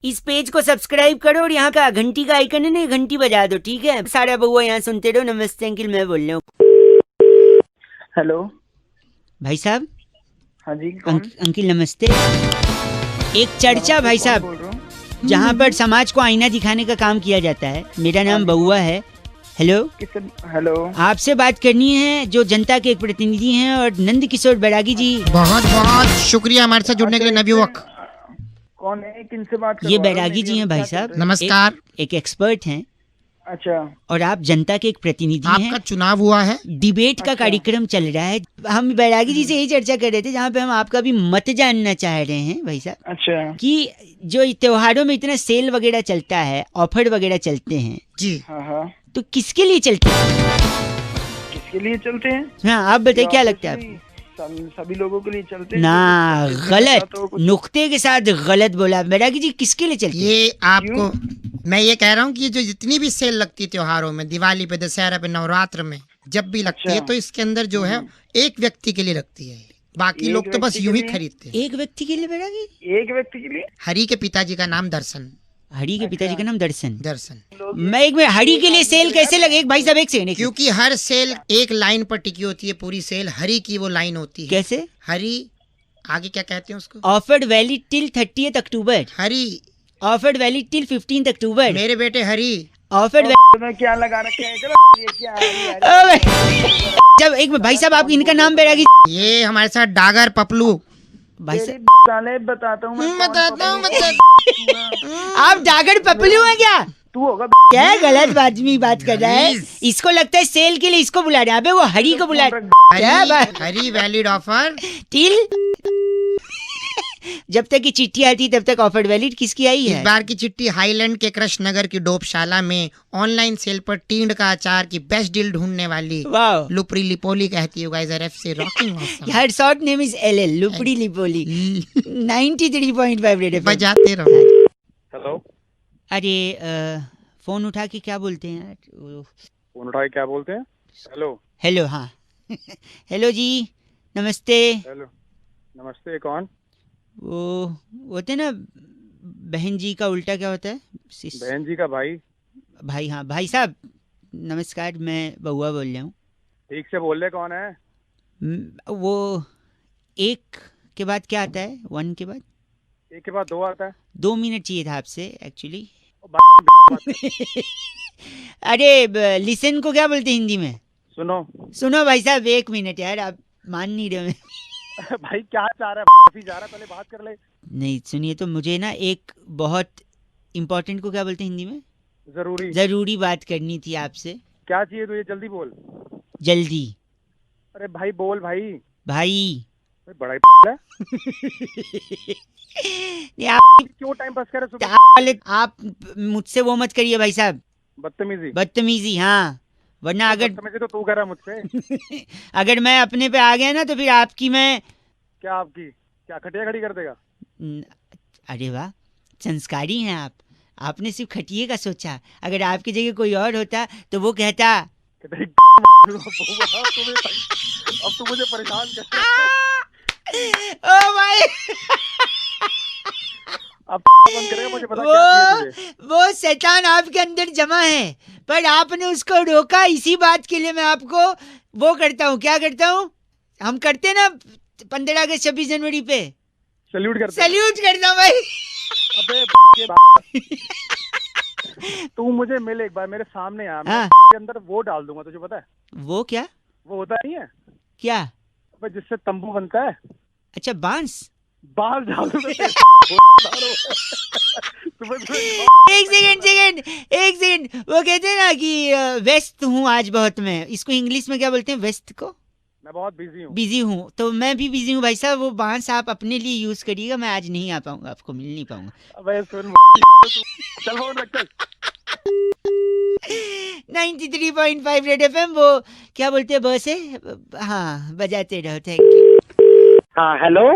इस पेज को सब्सक्राइब करो और यहाँ का घंटी का आइकन है ना, घंटी बजा दो, ठीक है? सारा बउआ यहाँ सुनते रहो। नमस्ते अंकिल, मैं बोल रहा हूँ। हेलो भाई साहब। हाँ जी, कौन? अंकिल नमस्ते। एक चर्चा भाई कौन साहब, बोल रहा हूँ? जहाँ पर समाज को आईना दिखाने का काम किया जाता है। मेरा नाम बउआ है। हेलो, किससे? हेलो, आपसे बात करनी है, जो जनता के एक प्रतिनिधि हैं, और नंद किशोर बैरागी जी। बहुत बहुत शुक्रिया हमारे साथ जुड़ने के लिए नवयुवक। कौन है? किनसे बात कर ये रहे हो? बैरागी जी हैं भाई साहब। नमस्कार। एक एक्सपर्ट हैं, अच्छा, और आप जनता के एक प्रतिनिधि हैं। आपका चुनाव हुआ है, डिबेट का कार्यक्रम चल रहा है। हम बैरागी जी से यही चर्चा कर रहे थे, जहाँ पे हम आपका भी मत जानना चाह रहे हैं भाई साहब, अच्छा कि जो त्योहारों में इतना सेल वगैरह चलता है, ऑफर वगैरह चलते हैं जी। हाँ हाँ, तो किसके लिए चलते हैं? किसके लिए चलते हैं? हाँ, आप बताइए, क्या लगता है आपको? सभी लोगों के लिए चलते हैं। ना, जो गलत, तो कुछ- नुक्ते के साथ गलत बोला बैरागी जी। किसके लिए चलते हैं? ये आपको मैं ये कह रहा हूँ कि जो जितनी भी सेल लगती है त्योहारों में, दिवाली पे, दशहरा पे, नवरात्र में, जब भी लगती है, अच्छा। तो इसके अंदर जो है एक व्यक्ति के लिए लगती है। बाकी एक लोग तो बस व्यक्ति यूं के ही लिए? खरीदते हैं। एक व्यक्ति के लिए बैरागी? एक व्यक्ति के लिए? हरि के पिताजी का नाम दर्शन। हरि के पिताजी का नाम दर्शन। दर्शन। मैं एक में हरि के लिए सेल कैसे लगे? एक भाई साहब, एक सेकंड। क्योंकि हर सेल एक लाइन पर टिकी होती है, पूरी सेल हरि की वो लाइन होती है। कैसे? हरि, आगे क्या कहते हैं उसको? Offered valid till 30th October. Hari, offered valid till 15th October. मेरे बेटे हरि। ऑफर्ड मैं क्या लगा रखे हैं? चलो ये क्या है? जब एक भाई साहब, आप इनका नाम बैरागी? ये हमारे साथ डागर पपलू। भाई साहब, साले बताता हूँ मैं। बताता हूँ आप डागर पपलू हैं क्या? तू होगा। क्या गलत आदमी बात कर रहा है? इसको लगता है सेल के लिए इसको बुला रहे हैं। अबे वो हरि को बुला रहे हैं। क्या बात? हरि वैलिड ऑफर टिल जब तक की चिट्ठी आती तब तक ऑफर वैलिड। किसकी आई इस है? बार की चिट्ठी हाईलैंड के कृष्ण नगर की डोपशाला में ऑनलाइन सेल पर टींड का अचार की बेस्ट डील ढूंढने वाली वाह, लुपरी लिपोली कहती है। Guys are FC rocking awesome. Her short name is LL, लुपड़ी लिपोली। 93.5 रेड एफएम। बजाते रहो। हेलो, अरे फोन उठा के क्या बोलते हैं यार? फोन उठा के क्या बोलते हैं? हेलो हेलो, हाँ। हेलो जी, नमस्ते। हेलो, नमस्ते, कौन? वो होते ना, बहन जी का उल्टा क्या होता है? बहन जी का भाई। भाई, हाँ भाई साहब, नमस्कार, मैं बउआ बोल रहा हूँ। ठीक से बोल ले, कौन है? वो एक के बाद क्या आता है? वन के बाद? एक के बाद दो आता है। 2 मिनट चाहिए था आपसे एक्चुअली। बात अरे लिसन को क्या बोलते हैं हिंदी में? सुनो। सुनो भाई साहब, 1 मिनट यार, आप मान नहीं रहे हो। भाई क्या चाह रहा है? जा रहा है, पहले बात कर ले। नहीं सुनिए, तो मुझे ना एक बहुत इम्पोर्टेंट को क्या बोलते हैं हिंदी में? जरूरी बात करनी थी आपसे। क्या चाहिए तुझे? जल्दी बोल। जल्दी। अरे भाई बोल भाई। भाई बड़ा ही है। नहीं, आप क्यों टाइम पास कर रहे सुबह? आप मुझसे वो मत करिए भाई साहब, बदतमीजी। हाँ, वरना अगर बदतमीजी तो तू कर रहा मुझसे। अगर मैं अपने पे आ गया ना, तो फिर आपकी मैं क्या आपकी? क्या खटिया खड़ी कर देगा? अरे वाह, संस्कारी हैं आप। आपने सिर्फ खटिए का सोचा। अगर आपकी जगह कोई और होता तो वो कहता कि तेरी अब तू मुझे परेशान कर। ओ भाई, अब बंद करेगा, मुझे पता क्या चाहिए तुझे। वो शैतान आपके अंदर जमा है, पर आपने उसको रोका। इसी बात के लिए मैं आपको वो करता हूँ। क्या करता हूँ? हम करते हैं ना 15 अगस्त 26 जनवरी पे सैल्यूट करता हूँ भाई। अबे तू मुझे मिल एक बार, मेरे सामने आ। मैं के अंदर वो डाल दूंगा, तुझे पता है? वो क्या? वो होता नहीं है क्या? अबे जिससे तंबू बनता है। अच्छा, बांस डाल दूंगा। एक सेकंड, वो कहते हैं ना कि व्यस्त हूँ आज बहुत। मैं इसको इंग्लिश में क्या बोलते हैं? व्यस्त को? मैं बहुत बिजी हूँ। तो मैं भी बिजी हूँ भाई साहब। वो बांस आप अपने लिए यूज करिएगा, मैं आज नहीं आ पाऊंगा, आपको मिल नहीं पाऊंगा। अबे सुन, चल फोन रख चल। 93.5 रेड एफएम। वो क्या बोलते हैं बस है? हाँ, बजाते रहो। Thank you. हाँ हेलो,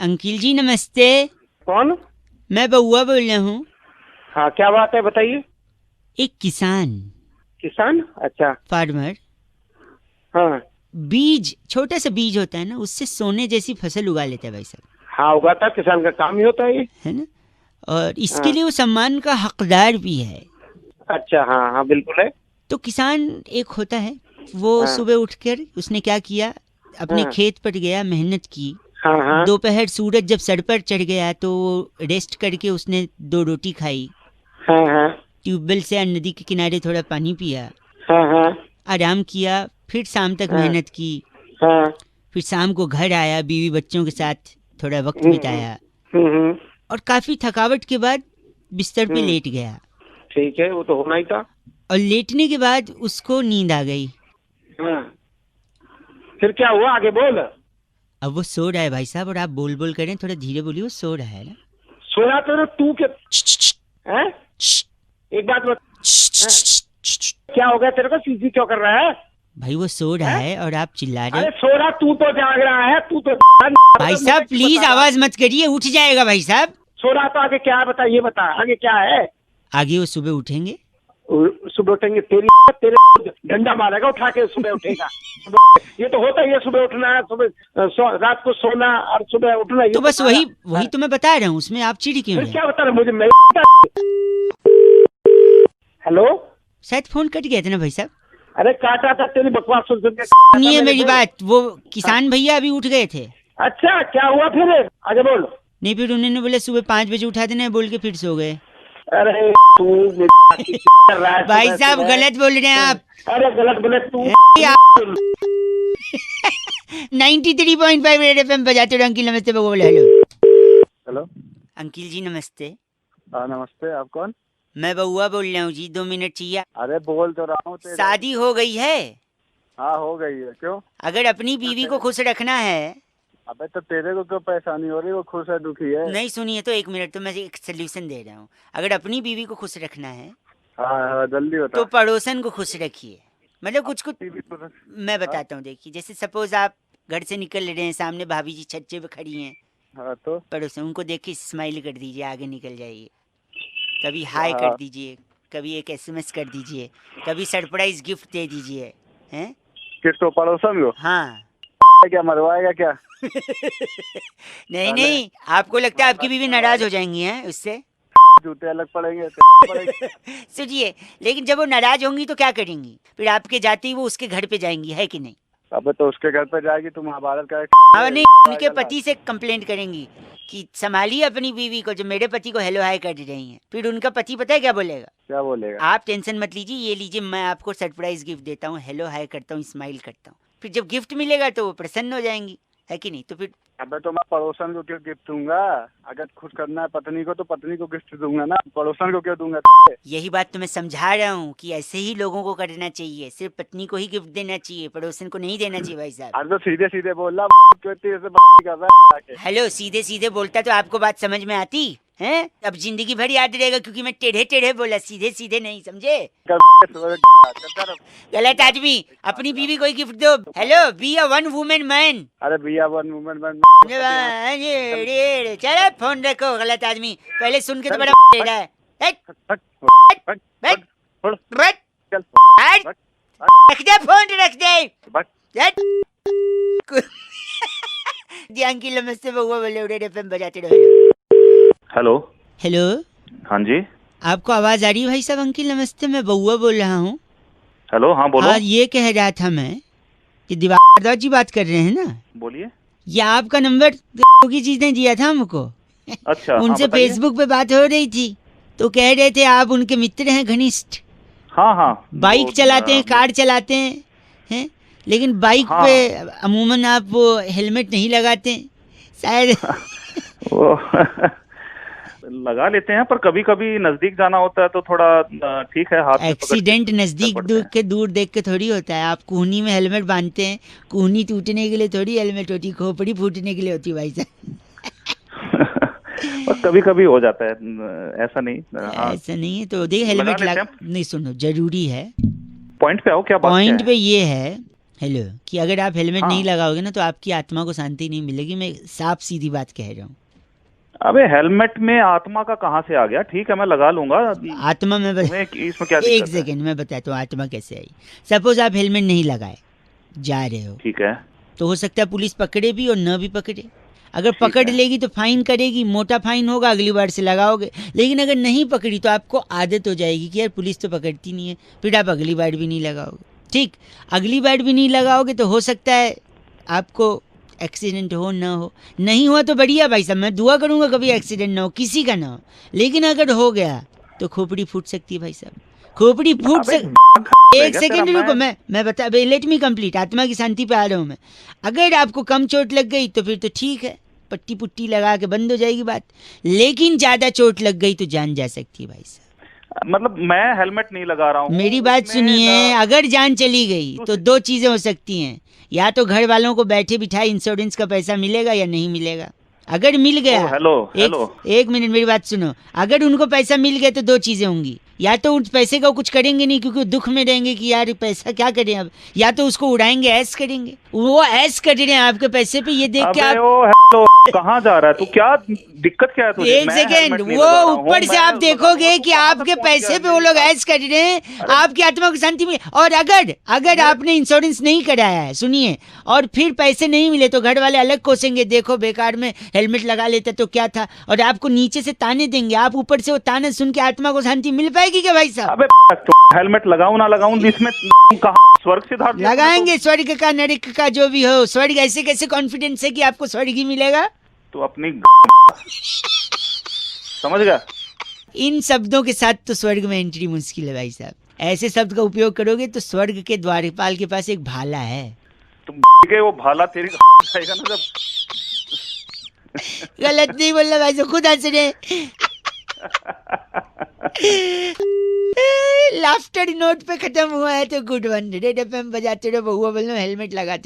अंकिल जी नमस्ते। कौन? मैं बउआ बोल रहा हूँ। हाँ क्या बात है, बताइए। एक किसान, अच्छा, फार्मर, हाँ बीज, छोटा सा बीज होता है ना, उससे सोने जैसी फसल उगा लेता है भाई साहब। हाँ, उगाता किसान का काम ही होता है ये। है ना? और इसके हाँ। लिए वो सम्मान का हकदार भी है। अच्छा, हाँ हाँ बिल्कुल है। तो किसान एक होता है, वो हाँ। सुबह उठकर उसने क्या किया, अपने हाँ। खेत पर गया, मेहनत की। हाँ हाँ दोपहर सूरज जब सर पर चढ़ गया तो रेस्ट करके उसने 2 रोटी खाई, हाँ हाँ ट्यूबवेल से या नदी के किनारे थोड़ा पानी पिया, हाँ हाँ आराम किया, फिर शाम तक हाँ। मेहनत की, हाँ। फिर शाम को घर आया, बीवी बच्चों के साथ थोड़ा वक्त हम्म, बिताया हम्म। और काफी थकावट के बाद बिस्तर पे हम्म। लेट गया। ठीक है, वो तो होना ही था। और लेटने के बाद उसको नींद आ गई। हाँ। फिर क्या हुआ, आगे बोल। अब वो सो रहा है भाई साहब, और आप बोल बोल करें, थोड़ा धीरे बोलिए, वो सो रहा है ना। सोया तो तू के हैं? एक बात बता, क्या हो गया तेरे को, सीधी क्यों कर रहा है? भाई वो सो रहा है और आप चिल्ला रहे अरे हो। सो रहा, तू तो जाग रहा है, तू तो भाई साहब प्लीज आवाज मत करिए, उठ जाएगा भाई साहब। सो रहा तो आगे क्या है बता, ये बता आगे क्या है। आगे वो सुबह उठेंगे। सुबह उठेंगे, तेरे डंडा मारेगा उठा के, सुबह उठेगा। ये तो होता ही है, सुबह उठना है, सुबह रात को सोना और सुबह उठना। ये तो बस सारा- वही तो मैं बता रहा हूँ, उसमें आप चिढ़ क्यों फिर रहे? क्या बता रहा मुझे, मैं हेलो। शायद फोन कट गया था ना भाई साहब। अरे काटा था, तेरी बकवास सुन सुन के। सुनिए मेरी बात, वो किसान भैया अभी उठ गए थे। अच्छा, क्या हुआ फिर, आगे बोल। नहीं, फिर उन्होंने बोले सुबह 5 बजे उठा देना, बोल के फिर सो गए। अरे तू कर रहा है भाई सुबह साहब सुबह। गलत बोल रहे हैं आप। अरे गलत गलत तू 93.5 रेड एफएम बजाते रहो। अंकिल नमस्ते, बोल हेलो। हेलो। अंकिल जी नमस्ते, हाँ नमस्ते, आप कौन? मैं बउआ बोल रहा हूँ जी, 2 मिनट चाहिए। अरे बोल तो रहा हूँ तेरे। शादी हो गई है, हाँ हो गई है, क्यों? अगर अपनी बीवी को खुश रखना है। अबे तो तेरे को क्यों परेशानी हो रही है, वो खुश है दुखी है? नहीं सुनिए तो 1 मिनट, तो मैं एक सोल्यूशन दे रहा हूँ। अगर अपनी बीवी को खुश रखना है हाँ हाँ जल्दी बता। तो पड़ोसन को खुश रखिए। मतलब कुछ टीवी पर- मैं बताता हूँ, देखिए जैसे सपोज आप घर से निकल रहे हैं, सामने भाभी जी छज्जे पे खड़ी हैं, हाँ तो पड़ोसन, उनको देख के स्माइल कर दीजिए, आगे निकल जाइए। कभी हाय हाँ। कर दीजिए, कभी एक एसएमएस कर दीजिए, कभी सरप्राइज गिफ्ट दे दीजिए, हैं? किसको, पड़ोसन को? हाँ। क्या मरवाएगा क्या? नहीं नहीं, आपको लगता है आपकी बीवी नाराज हो जाएंगी हैं उससे? जूते अलग पड़ेंगे पड़ेंगे। सुनिए, लेकिन जब वो नाराज होंगी तो क्या करेंगी? फिर आपके जाते ही वो उसके घर पे जाएंगी, है कि नहीं? अबे तो उसके घर पे जाएगी, तुम महाभारत का हाँ नहीं, उनके पति से कंप्लेंट करेंगी कि संभालिए अपनी बीवी को, जो मेरे पति को हेलो हाय कर रही हैं। फिर उनका पति पता है क्या बोलेगा? क्या बोलेगा? आप टेंशन मत लीजिए, ये लीजिए, मैं आपको सरप्राइज गिफ्ट देता हूँ, हेलो हाय करता हूँ, स्माइल करता हूँ। फिर जब गिफ्ट मिलेगा तो वो प्रसन्न हो जाएंगी, है कि नहीं? तो फिर अबे तो मैं पड़ोसन को क्यों गिफ्ट दूंगा? अगर खुश करना है पत्नी को तो पत्नी को गिफ्ट दूंगा ना, पड़ोसन को क्यों दूंगा? यही बात तो मैं समझा रहा हूँ कि ऐसे ही लोगों को करना चाहिए, सिर्फ पत्नी को ही गिफ्ट देना चाहिए, पड़ोसन को नहीं देना चाहिए भाई साहब। अरे तो सीधे सीधे बोल रहा, क्यों इतनी ऐसे कर रहा है? हेलो, सीधे सीधे बोलता तो आपको बात समझ में आती है? अब जिंदगी भर याद रहेगा, क्योंकि मैं टेढ़े टेढ़े बोला, सीधे सीधे नहीं, समझे? गलत आदमी, अपनी बीवी को ही गिफ्ट दो। Hello, be a one women man. अरे भैया वन वुमेन मैन। चलो फोन रखो, गलत आदमी, पहले सुन के तो बड़ा टेढ़ा है। रख दे फोन, रख दे। अंकिल नमस्ते, बउआ बोले रेड एफएम बजाते रहो। हेलो। हेलो, हाँ जी। आपको आवाज आ रही है भाई साहब? अंकिल नमस्ते, मैं बउआ बोल रहा हूँ। हेलो, हाँ बोलो। हाँ, ये कह रहा था मैं कि दिवाकर जी बात कर रहे हैं ना? बोलिए। ये आपका नंबर की चीजें दिया था हमको। अच्छा। उनसे हाँ, बताइए। फेसबुक पे बात हो रही थी, तो कह रहे थे आप उनके मित्र हैं घनिष्ठ। हाँ हाँ। बाइक वो, चलाते हैं, कार चलाते हैं, लेकिन बाइक हाँ। पे अमूमन आप वो हेलमेट नहीं लगाते हैं शायद। वो लगा लेते हैं, पर कभी कभी नजदीक जाना होता है तो थोड़ा ठीक है, हाथ में पकड़ के एक्सीडेंट नजदीक पड़ते हैं। दूर देख के थोड़ी होता है। आप कोहनी में हेलमेट बांधते हैं, कोहनी टूटने के लिए थोड़ी हेलमेट होती, खोपड़ी फूटने के लिए होती भाई साहब। पर कभी कभी हो जाता है, ऐसा नहीं। हाँ। ऐसा नहीं है तो देख, हेलमेट लेते लगा, नहीं सुनो, जरूरी है। पॉइंट पे आओ, क्या बात पॉइंट क्या पे ये है, हेलो, कि अगर आप हेलमेट हाँ। नहीं लगाओगे ना तो आपकी आत्मा को शांति नहीं मिलेगी। मैं साफ सीधी बात कह रहा हूँ। अबे हेलमेट में आत्मा का कहाँ से आ गया? ठीक है, मैं लगा लूंगा। आत्मा में इसमें क्या एक दिक्कत है? सेकेंड मैं बताता हूँ आत्मा कैसे आई। सपोज आप हेलमेट नहीं लगाए जा रहे हो, ठीक है। तो हो सकता है पुलिस पकड़े भी और न भी पकड़े। अगर पकड़ लेगी तो फाइन करेगी, मोटा फाइन होगा, अगली बार से लगाओगे। लेकिन अगर नहीं पकड़ी तो आपको आदत हो जाएगी कि यार पुलिस तो पकड़ती नहीं है, फिर आप अगली बार भी नहीं लगाओगे। ठीक, अगली बार भी नहीं लगाओगे तो हो सकता है आपको एक्सीडेंट हो ना हो। नहीं हुआ तो बढ़िया भाई साहब, मैं दुआ करूंगा कभी एक्सीडेंट ना हो, किसी का ना हो। लेकिन अगर हो गया तो खोपड़ी फूट सकती है भाई साहब, खोपड़ी फूट सकती। एक सेकेंड रुको, मैं बता, लेट मी कंप्लीट, आत्मा की शांति पे आ रहा हूँ मैं। अगर आपको कम चोट लग गई तो फिर तो ठीक है, पट्टी पुट्टी लगा के बंद हो जाएगी बात। लेकिन ज्यादा चोट लग गई तो जान जा सकती है भाई साहब। मतलब मैं हेलमेट नहीं लगा रहा हूँ। मेरी बात सुनिए, अगर जान चली गई तो दो चीजें हो सकती हैं, या तो घर वालों को बैठे बिठाए इंश्योरेंस का पैसा मिलेगा या नहीं मिलेगा। अगर मिल गया, हेलो एक मिनट मेरी बात सुनो, अगर उनको पैसा मिल गया तो दो चीजें होंगी, या तो उस पैसे का कुछ करेंगे नहीं क्योंकि वो दुख में रहेंगे कि यार पैसा क्या करें अब, या तो उसको उड़ाएंगे, ऐश करेंगे। वो ऐश कर रहे हैं आपके पैसे पे, ये देख के आप कहाँ जा रहा है तू, क्या दिक्कत क्या है तुझे? एक सेकेंड, वो ऊपर से आप देखोगे कि आपके पैसे पे वो लोग ऐश कर रहे हैं, आपकी आत्मा को शांति मिले। और अगर आपने इंश्योरेंस नहीं कराया है, सुनिए, और फिर पैसे नहीं मिले तो घर वाले अलग कोसेंगे, देखो बेकार में हेलमेट लगा लेते तो क्या था, और आपको नीचे से ताने देंगे। आप ऊपर से वो ताने सुन के आत्मा को शांति मिल पाएगी क्या भाई साहब? अबे हेलमेट लगाऊं ना लगाऊं, इसमें कहाँ स्वर्ग सिद्धार्थ लगाएंगे, स्वर्ग का नरक का जो भी हो। स्वर्ग ऐसे कैसे कॉन्फिडेंस है कि आपको स्वर्ग ही मिलेगा? तो अपनी समझ गया? इन शब्दों के साथ तो स्वर्ग में एंट्री मुश्किल है भाई साहब। ऐसे शब्द का उपयोग करोगे तो स्वर्ग के द्वारपाल के पास एक भाला है, तुम के वो भाला तेरी जाएगा ना जब। गलत नहीं बोलना भाई साहब, खुद हंस रहे। लाफ्टर नोट पे खत्म हुआ है तो गुड 100 FM बजाते रहो, बहुआ बोलो, हेलमेट लगाते रहो।